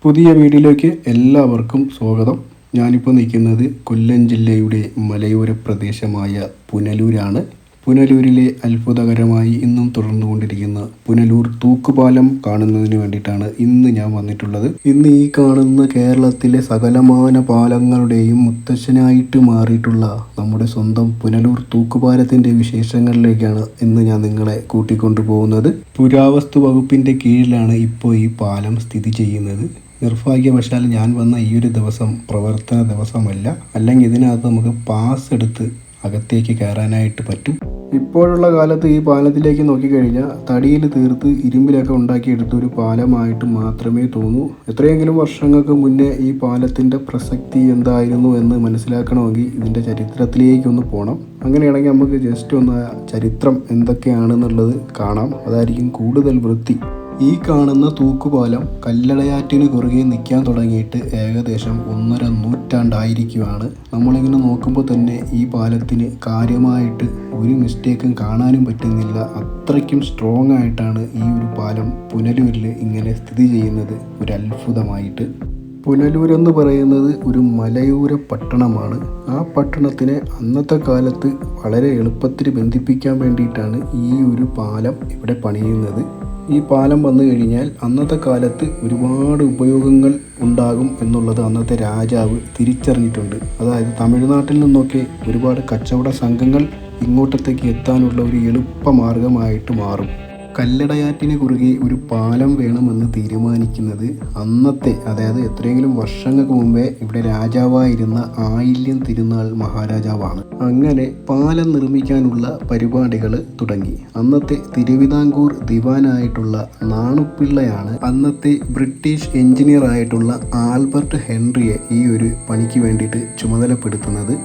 പുതിയ വീഡിയോയിലേക്ക് എല്ലാവർക്കും സ്വാഗതം. ഞാനിപ്പോൾ നിൽക്കുന്നത് കൊല്ലം ജില്ലയുടെ മലയോര പ്രദേശമായ പുനലൂരാണ്. പുനലൂരിലെ അത്ഭുതകരമായി ഇന്നും തുടർന്നുകൊണ്ടിരിക്കുന്ന പുനലൂർ തൂക്കുപാലം കാണുന്നതിന് വേണ്ടിയിട്ടാണ് ഇന്ന് ഞാൻ വന്നിട്ടുള്ളത്. ഇന്ന് ഈ കാണുന്ന കേരളത്തിലെ സകലമാന പാലങ്ങളുടെയും മുത്തശ്ശനായിട്ട് മാറിയിട്ടുള്ള നമ്മുടെ സ്വന്തം പുനലൂർ തൂക്കുപാലത്തിൻ്റെ വിശേഷങ്ങളിലേക്കാണ് ഇന്ന് ഞാൻ നിങ്ങളെ കൂട്ടിക്കൊണ്ടു പോകുന്നത്. പുരാവസ്തു വകുപ്പിൻ്റെ കീഴിലാണ് ഇപ്പോൾ ഈ പാലം സ്ഥിതി ചെയ്യുന്നത്. നിർഭാഗ്യവശാൽ ഞാൻ വന്ന ഈ ഒരു ദിവസം പ്രവർത്തന ദിവസമല്ല, അല്ലെങ്കിൽ ഇതിനകത്ത് നമുക്ക് പാസ് എടുത്ത് അകത്തേക്ക് കയറാനായിട്ട് പറ്റും. ഇപ്പോഴുള്ള കാലത്ത് ഈ പാലത്തിലേക്ക് നോക്കിക്കഴിഞ്ഞാൽ തടിയിൽ തീർത്ത് ഇരുമ്പിലൊക്കെ ഉണ്ടാക്കിയെടുത്ത ഒരു പാലമായിട്ട് മാത്രമേ തോന്നൂ. എത്രയെങ്കിലും വർഷങ്ങൾക്ക് മുന്നേ ഈ പാലത്തിൻ്റെ പ്രസക്തി എന്തായിരുന്നു എന്ന് മനസ്സിലാക്കണമെങ്കിൽ ഇതിൻ്റെ ചരിത്രത്തിലേക്കൊന്ന് പോകണം. അങ്ങനെയാണെങ്കിൽ നമുക്ക് ജസ്റ്റ് ഒന്ന് ചരിത്രം എന്തൊക്കെയാണെന്നുള്ളത് കാണാം. അതായിരിക്കും കൂടുതൽ വൃത്തി. ഈ കാണുന്ന തൂക്കുപാലം കല്ലടയാറ്റിന് കുറുകെ നിൽക്കാൻ തുടങ്ങിയിട്ട് ഏകദേശം 1.5 നൂറ്റാണ്ടായിരിക്കുകയാണ്. നമ്മളിങ്ങനെ നോക്കുമ്പോൾ തന്നെ ഈ പാലത്തിന് കാര്യമായിട്ട് ഒരു മിസ്റ്റേക്കും കാണാനും പറ്റുന്നില്ല. അത്രയ്ക്കും സ്ട്രോങ് ആയിട്ടാണ് ഈ ഒരു പാലം പുനലൂരിൽ ഇങ്ങനെ സ്ഥിതി ചെയ്യുന്നത്. ഒരു അത്ഭുതമായിട്ട്. പുനലൂരെന്ന് പറയുന്നത് ഒരു മലയോര പട്ടണമാണ്. ആ പട്ടണത്തിനെ അന്നത്തെ കാലത്ത് വളരെ എളുപ്പത്തിൽ ബന്ധിപ്പിക്കാൻ വേണ്ടിയിട്ടാണ് ഈ ഒരു പാലം ഇവിടെ പണിയുന്നത്. ഈ പാലം വന്നു കഴിഞ്ഞാൽ അന്നത്തെ കാലത്ത് ഒരുപാട് ഉപയോഗങ്ങൾ ഉണ്ടാകും എന്നുള്ളത് അന്നത്തെ രാജാവ് തിരിച്ചറിഞ്ഞിട്ടുണ്ട്. അതായത് തമിഴ്നാട്ടിൽ നിന്നൊക്കെ ഒരുപാട് കച്ചവട സംഘങ്ങൾ ഇങ്ങോട്ടത്തേക്ക് എത്താനുള്ള ഒരു എളുപ്പമാർഗമായിട്ട് മാറും. കല്ലടയാറ്റിന് കുറുകെ ഒരു പാലം വേണമെന്ന് തീരുമാനിക്കുന്നത് അന്നത്തെ, അതായത് എത്രയെങ്കിലും വർഷങ്ങൾക്ക് മുമ്പേ ഇവിടെ രാജാവായിരുന്ന ആയില്യം തിരുനാൾ മഹാരാജാവാണ്. അങ്ങനെ പാലം നിർമ്മിക്കാനുള്ള പരിപാടികൾ തുടങ്ങി. അന്നത്തെ തിരുവിതാംകൂർ ദിവാനായിട്ടുള്ള നാണുപിള്ളയാണ് അന്നത്തെ ബ്രിട്ടീഷ് എഞ്ചിനീയർ ആയിട്ടുള്ള ആൽബർട്ട് ഹെൻറിയെ ഈ ഒരു പണിക്ക് വേണ്ടിയിട്ട് ചുമതലപ്പെടുത്തുന്നത്.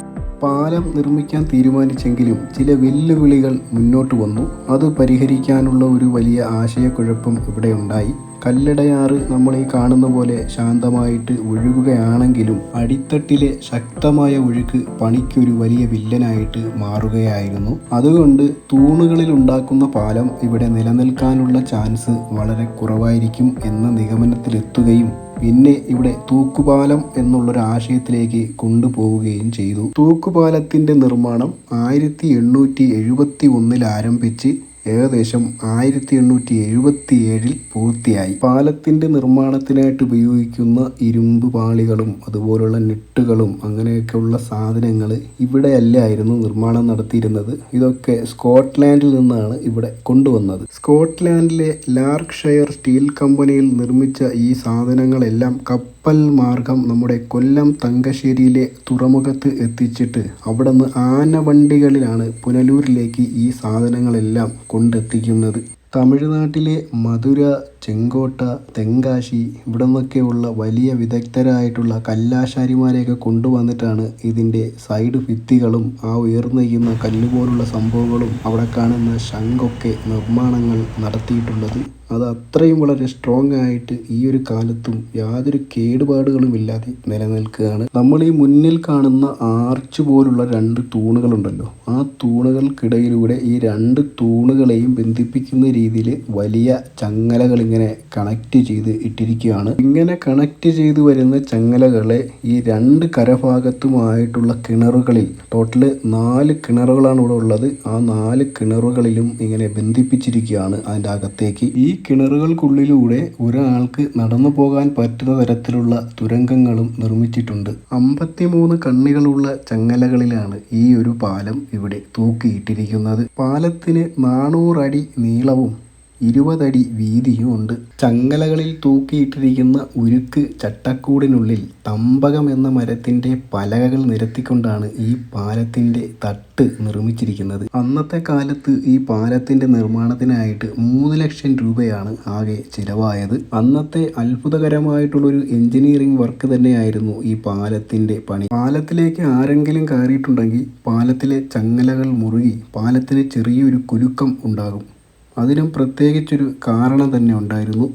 പാലം നിർമ്മിക്കാൻ തീരുമാനിച്ചെങ്കിലും ചില വെല്ലുവിളികൾ മുന്നോട്ട് വന്നു. അത് പരിഹരിക്കാനുള്ള ഒരു വലിയ ആശയക്കുഴപ്പം ഇവിടെ ഉണ്ടായി. കല്ലടയാറ് നമ്മൾ ഈ കാണുന്ന പോലെ ശാന്തമായിട്ട് ഒഴുകുകയാണെങ്കിലും അടിത്തട്ടിലെ ശക്തമായ ഒഴുക്ക് പണിക്കൊരു വലിയ വില്ലനായിട്ട് മാറുകയായിരുന്നു. അതുകൊണ്ട് തൂണുകളിൽ ഉണ്ടാക്കുന്ന പാലം ഇവിടെ നിലനിൽക്കാനുള്ള ചാൻസ് വളരെ കുറവായിരിക്കും എന്ന നിഗമനത്തിലെത്തുകയും പിന്നെ ഇവിടെ തൂക്കുപാലം എന്നുള്ളൊരു ആശയത്തിലേക്ക് കൊണ്ടുപോവുകയും ചെയ്തു. തൂക്കുപാലത്തിൻ്റെ നിർമ്മാണം 1871 ആരംഭിച്ച് ഏകദേശം 1877 പൂർത്തിയായി. പാലത്തിൻ്റെ നിർമ്മാണത്തിനായിട്ട് ഉപയോഗിക്കുന്ന ഇരുമ്പ് പാളികളും അതുപോലുള്ള നെട്ടുകളും അങ്ങനെയൊക്കെയുള്ള സാധനങ്ങൾ ഇവിടെ അല്ലായിരുന്നു നിർമ്മാണം നടത്തിയിരുന്നത്. ഇതൊക്കെ സ്കോട്ട്ലാൻഡിൽ നിന്നാണ് ഇവിടെ കൊണ്ടുവന്നത്. സ്കോട്ട്ലാൻഡിലെ ലാർക്ക്ഷയർ സ്റ്റീൽ കമ്പനിയിൽ നിർമ്മിച്ച ഈ സാധനങ്ങളെല്ലാം കപ്പൽ മാർഗം നമ്മുടെ കൊല്ലം തങ്കശ്ശേരിയിലെ തുറമുഖത്ത് എത്തിച്ചിട്ട് അവിടെ നിന്ന് ആനവണ്ടികളിലാണ് പുനലൂരിലേക്ക് ഈ സാധനങ്ങളെല്ലാം കൊണ്ടെത്തിക്കുന്നത്. തമിഴ്നാട്ടിലെ മധുര, ചെങ്കോട്ട, തെങ്കാശി ഇവിടെ നിന്നൊക്കെയുള്ള വലിയ വിദഗ്ധരായിട്ടുള്ള കല്ലാശാരിമാരെയൊക്കെ കൊണ്ടുവന്നിട്ടാണ് ഇതിൻ്റെ സൈഡ് ഭിത്തികളും ആ ഉയർന്നിരിക്കുന്ന കല്ലുപോലുള്ള സംഭവങ്ങളും അവിടെ കാണുന്ന ശംഖൊക്കെ നിർമ്മാണങ്ങൾ നടത്തിയിട്ടുള്ളത്. അത് അത്രയും വളരെ സ്ട്രോങ് ആയിട്ട് ഈ ഒരു കാലത്തും യാതൊരു കേടുപാടുകളും ഇല്ലാതെ നിലനിൽക്കുകയാണ്. നമ്മൾ ഈ മുന്നിൽ കാണുന്ന ആർച്ച് പോലുള്ള 2 തൂണുകളുണ്ടല്ലോ, ആ തൂണുകൾക്കിടയിലൂടെ ഈ 2 തൂണുകളെയും ബന്ധിപ്പിക്കുന്ന രീതിയിൽ വലിയ ചങ്ങലകൾ ഇങ്ങനെ കണക്ട് ചെയ്ത് ഇട്ടിരിക്കുകയാണ്. ഇങ്ങനെ കണക്ട് ചെയ്ത് വരുന്ന ചങ്ങലകളെ ഈ 2 കരഭാഗത്തുമായിട്ടുള്ള കിണറുകളിൽ, ടോട്ടല് 4 കിണറുകളാണ് ഇവിടെ ഉള്ളത്, ആ 4 കിണറുകളിലും ഇങ്ങനെ ബന്ധിപ്പിച്ചിരിക്കുകയാണ് അതിൻ്റെ അകത്തേക്ക്. ഈ കിണറുകൾക്കുള്ളിലൂടെ ഒരാൾക്ക് നടന്നു പോകാൻ പറ്റുന്ന തരത്തിലുള്ള തുരങ്കങ്ങളും നിർമ്മിച്ചിട്ടുണ്ട്. 53 കണ്ണികളുള്ള ചങ്ങലകളിലാണ് ഈ ഒരു പാലം ഇവിടെ തൂക്കിയിട്ടിരിക്കുന്നത്. പാലത്തിന് 400 അടി നീളവും 20 അടി വീതിയും ഉണ്ട്. ചങ്ങലകളിൽ തൂക്കിയിട്ടിരിക്കുന്ന ഉരുക്ക് ചട്ടക്കൂടിനുള്ളിൽ തമ്പകം എന്ന മരത്തിൻ്റെ പലകകൾ നിരത്തിക്കൊണ്ടാണ് ഈ പാലത്തിൻ്റെ തട്ട് നിർമ്മിച്ചിരിക്കുന്നത്. അന്നത്തെ കാലത്ത് ഈ പാലത്തിൻ്റെ നിർമ്മാണത്തിനായിട്ട് 3 ലക്ഷം രൂപയാണ് ആകെ ചിലവായത്. അന്നത്തെ അത്ഭുതകരമായിട്ടുള്ളൊരു എഞ്ചിനീയറിംഗ് വർക്ക് തന്നെയായിരുന്നു ഈ പാലത്തിൻ്റെ പണി. പാലത്തിലേക്ക് ആരെങ്കിലും കയറിയിട്ടുണ്ടെങ്കിൽ പാലത്തിലെ ചങ്ങലകൾ മുറുകി പാലത്തിന് ചെറിയൊരു കുലുക്കം ഉണ്ടാകും. അതിനും പ്രത്യേകിച്ചൊരു കാരണം തന്നെ ഉണ്ടായിരുന്നു.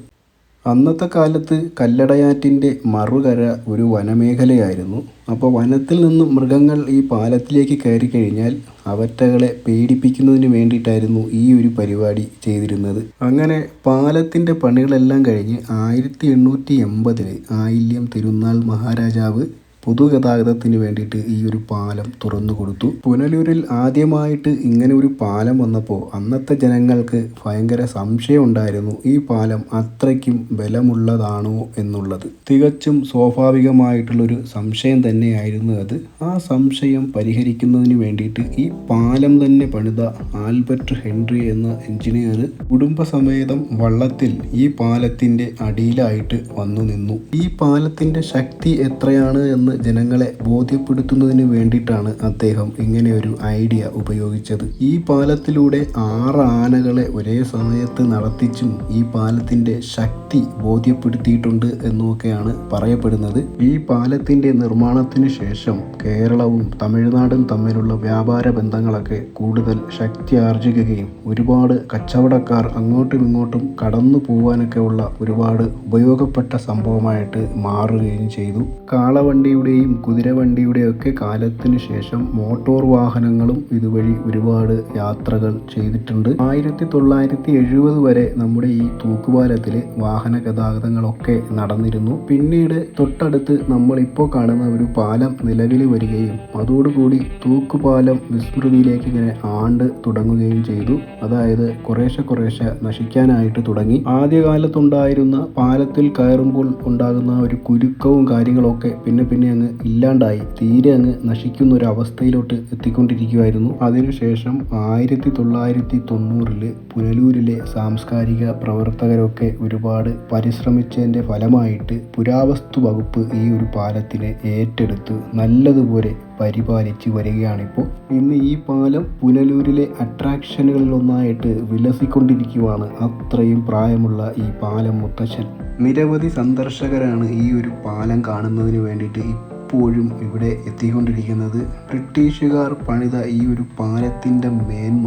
അന്നത്തെ കാലത്ത് കല്ലടയാറ്റിൻ്റെ മറുകര ഒരു വനമേഖലയായിരുന്നു. അപ്പോൾ വനത്തിൽ നിന്നും മൃഗങ്ങൾ ഈ പാലത്തിലേക്ക് കയറി കഴിഞ്ഞാൽ അവറ്റകളെ പേടിപ്പിക്കുന്നതിന് വേണ്ടിയിട്ടായിരുന്നു ഈ ഒരു പരിപാടി ചെയ്തിരുന്നത്. അങ്ങനെ പാലത്തിൻ്റെ പണികളെല്ലാം കഴിഞ്ഞ് 1880 ആയില്യം തിരുനാൾ മഹാരാജാവ് പൊതുഗതാഗതത്തിന് വേണ്ടിയിട്ട് ഈ ഒരു പാലം തുറന്നു കൊടുത്തു. പുനലൂരിൽ ആദ്യമായിട്ട് ഇങ്ങനെ ഒരു പാലം വന്നപ്പോൾ അന്നത്തെ ജനങ്ങൾക്ക് ഭയങ്കര സംശയം ഉണ്ടായിരുന്നു, ഈ പാലം അത്രയ്ക്കും ബലമുള്ളതാണോ എന്നുള്ളത്. തികച്ചും സ്വാഭാവികമായിട്ടുള്ളൊരു സംശയം തന്നെയായിരുന്നു അത്. ആ സംശയം പരിഹരിക്കുന്നതിന് വേണ്ടിയിട്ട് ഈ പാലം തന്നെ പണിത ആൽബർട്ട് ഹെൻറി എന്ന എഞ്ചിനീയർ കുടുംബസമേതം വള്ളത്തിൽ ഈ പാലത്തിൻ്റെ അടിയിലായിട്ട് വന്നു നിന്നു. ഈ പാലത്തിൻ്റെ ശക്തി എത്രയാണ് എന്ന് ജനങ്ങളെ ബോധ്യപ്പെടുത്തുന്നതിന് വേണ്ടിയിട്ടാണ് അദ്ദേഹം ഇങ്ങനെ ഒരു ഐഡിയ ഉപയോഗിച്ചത്. ഈ പാലത്തിലൂടെ 6 ആനകളെ ഒരേ സമയത്ത് നടത്തിച്ചും ഈ പാലത്തിൻ്റെ ശക്തി ബോധ്യപ്പെടുത്തിയിട്ടുണ്ട് എന്നൊക്കെയാണ് പറയപ്പെടുന്നത്. ഈ പാലത്തിൻ്റെ നിർമ്മാണത്തിന് ശേഷം കേരളവും തമിഴ്നാടും തമ്മിലുള്ള വ്യാപാര ബന്ധങ്ങളൊക്കെ കൂടുതൽ ശക്തി ആർജിക്കുകയും ഒരുപാട് കച്ചവടക്കാർ അങ്ങോട്ടും ഇങ്ങോട്ടും കടന്നു പോകാനൊക്കെ ഉള്ള ഒരുപാട് ഉപയോഗപ്പെട്ട സംഭവമായിട്ട് മാറുകയും ചെയ്തു. കാളവണ്ടിയുടെയും കുതിരവണ്ടിയുടെയും ഒക്കെ കാലത്തിന് ശേഷം മോട്ടോർ വാഹനങ്ങളും ഇതുവഴി ഒരുപാട് യാത്രകൾ ചെയ്തിട്ടുണ്ട്. 1970 വരെ നമ്മുടെ ഈ തൂക്കുപാലത്തിൽ വാഹന ഗതാഗതങ്ങളൊക്കെ നടന്നിരുന്നു. പിന്നീട് തൊട്ടടുത്ത് നമ്മളിപ്പോൾ കാണുന്ന ഒരു പാലം നിലവിൽ വരികയും അതോടുകൂടി തൂക്കുപാലം വിസ്മൃതിയിലേക്ക് ഇങ്ങനെ ആണ്ട് തുടങ്ങുകയും ചെയ്തു. അതായത് കുറേശ്ശെ നശിക്കാനായിട്ട് തുടങ്ങി. ആദ്യകാലത്തുണ്ടായിരുന്ന പാലത്തിൽ കയറുമ്പോൾ ഉണ്ടാകുന്ന ഒരു കുരുക്കവും കാര്യങ്ങളൊക്കെ പിന്നെ അങ്ങ് ഇല്ലാണ്ടായി, തീരെ അങ്ങ് നശിക്കുന്ന ഒരു അവസ്ഥയിലോട്ട് എത്തിക്കൊണ്ടിരിക്കുകയായിരുന്നു. അതിനുശേഷം 1990 പുനലൂരിലെ സാംസ്കാരിക പ്രവർത്തകരൊക്കെ ഒരുപാട് പരിശ്രമിച്ചതിൻ്റെ ഫലമായിട്ട് പുരാവസ്തു വകുപ്പ് ഈ ഒരു പാലത്തിനെ ഏറ്റെടുത്ത് നല്ലതുപോലെ പരിപാലിച്ച് വരികയാണിപ്പോൾ. ഇന്ന് ഈ പാലം പുനലൂരിലെ അട്രാക്ഷനുകളിലൊന്നായിട്ട് വിലസിക്കൊണ്ടിരിക്കുകയാണ്. അത്രയും പ്രായമുള്ള ഈ പാലം മുത്തശ്ശൻ. നിരവധി സന്ദർശകരാണ് ഈ ഒരു പാലം കാണുന്നതിന് വേണ്ടിയിട്ട് ഇപ്പോഴും ഇവിടെ എത്തിക്കൊണ്ടിരിക്കുന്നത്. ബ്രിട്ടീഷുകാർ പണിത ഈ ഒരു പാലത്തിൻ്റെ മേന്മ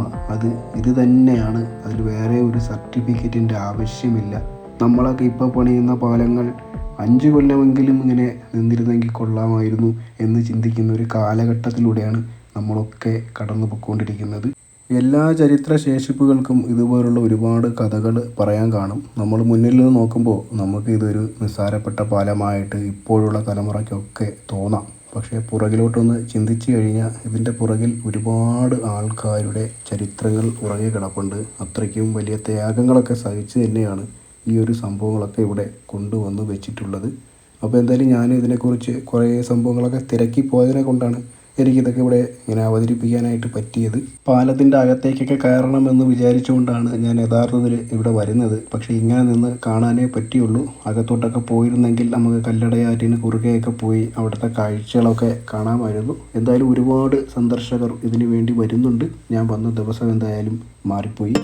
ഇത് തന്നെയാണ്. അതിൽ വേറെ ഒരു സർട്ടിഫിക്കറ്റിൻ്റെ ആവശ്യമില്ല. നമ്മളൊക്കെ ഇപ്പോൾ പണിയുന്ന പാലങ്ങൾ 5 കൊല്ലമെങ്കിലും ഇങ്ങനെ നിന്നിരുന്നെങ്കിൽ കൊള്ളാമായിരുന്നു എന്ന് ചിന്തിക്കുന്ന ഒരു കാലഘട്ടത്തിലൂടെയാണ് നമ്മളൊക്കെ കടന്നു പോയിക്കൊണ്ടിരിക്കുന്നത്. എല്ലാ ചരിത്ര ശേഷിപ്പുകൾക്കും ഇതുപോലുള്ള ഒരുപാട് കഥകൾ പറയാൻ കാണും. നമ്മൾ മുന്നിൽ നിന്ന് നോക്കുമ്പോൾ നമുക്ക് ഇതൊരു നിസ്സാരപ്പെട്ട പാലമായിട്ട് ഇപ്പോഴുള്ള തലമുറയ്ക്കൊക്കെ തോന്നാം. പക്ഷേ പുറകിലോട്ടൊന്ന് ചിന്തിച്ചു കഴിഞ്ഞാൽ ഇതിൻ്റെ പുറകിൽ ഒരുപാട് ആൾക്കാരുടെ ചരിത്രങ്ങൾ ഉറങ്ങി കിടപ്പുണ്ട്. അത്രയ്ക്കും വലിയ ത്യാഗങ്ങളൊക്കെ സഹിച്ച് തന്നെയാണ് ഈ ഒരു സംഭവങ്ങളൊക്കെ ഇവിടെ കൊണ്ടുവന്ന് വെച്ചിട്ടുള്ളത്. അപ്പോൾ എന്തായാലും ഞാൻ ഇതിനെക്കുറിച്ച് കുറേ സംഭവങ്ങളൊക്കെ തിരക്കി പോയതിനെ കൊണ്ടാണ് എനിക്കിതൊക്കെ ഇവിടെ ഇങ്ങനെ അവതരിപ്പിക്കാനായിട്ട് പറ്റിയത്. പാലത്തിൻ്റെ അകത്തേക്കൊക്കെ കയറണമെന്ന് വിചാരിച്ചുകൊണ്ടാണ് ഞാൻ യഥാർത്ഥത്തിൽ ഇവിടെ വരുന്നത്. പക്ഷേ ഇങ്ങനെ നിന്ന് കാണാനേ പറ്റിയുള്ളൂ. അകത്തോട്ടൊക്കെ പോയിരുന്നെങ്കിൽ നമുക്ക് കല്ലടയാറ്റിന് കുറുകെയൊക്കെ പോയി അവിടുത്തെ കാഴ്ചകളൊക്കെ കാണാമായിരുന്നു. എന്തായാലും ഒരുപാട് സന്ദർശകർ ഇതിനു വേണ്ടി വരുന്നുണ്ട്. ഞാൻ വന്ന ദിവസം എന്തായാലും മാറിപ്പോയി.